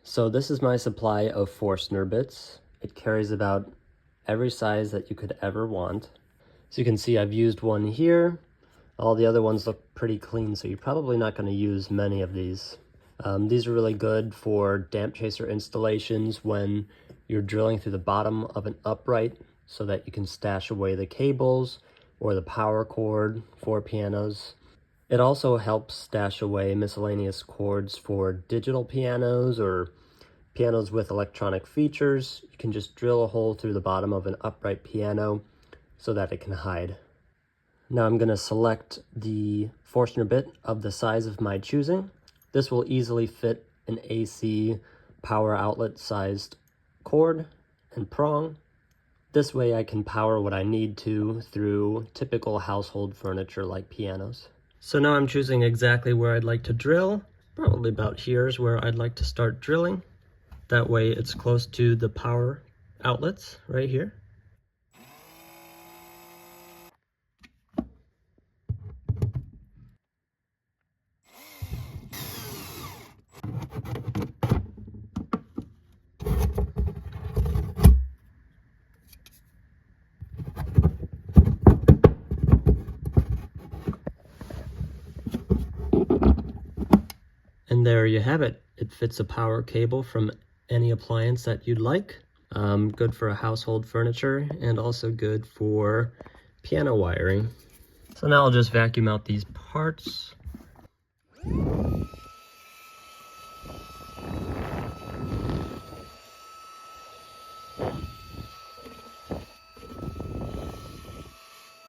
So this is my supply of Forstner bits. It carries about every size that you could ever want. So you can see I've used one here. All the other ones look pretty clean, so you're probably not going to use many of these. These are really good for damp chaser installations when you're drilling through the bottom of an upright so that you can stash away the cables or the power cord for pianos. It also helps stash away miscellaneous cords for digital pianos or pianos with electronic features. You can just drill a hole through the bottom of an upright piano so that it can hide. Now I'm going to select the Forstner bit of the size of my choosing. This will easily fit an AC power outlet sized cord and prong. This way I can power what I need to through typical household furniture like pianos. So now I'm choosing exactly where I'd like to drill. Probably about here is where I'd like to start drilling. That way it's close to the power outlets right here. And there you have it. It fits a power cable from any appliance that you'd like. Good for household furniture and also good for piano wiring. So now I'll just vacuum out these parts.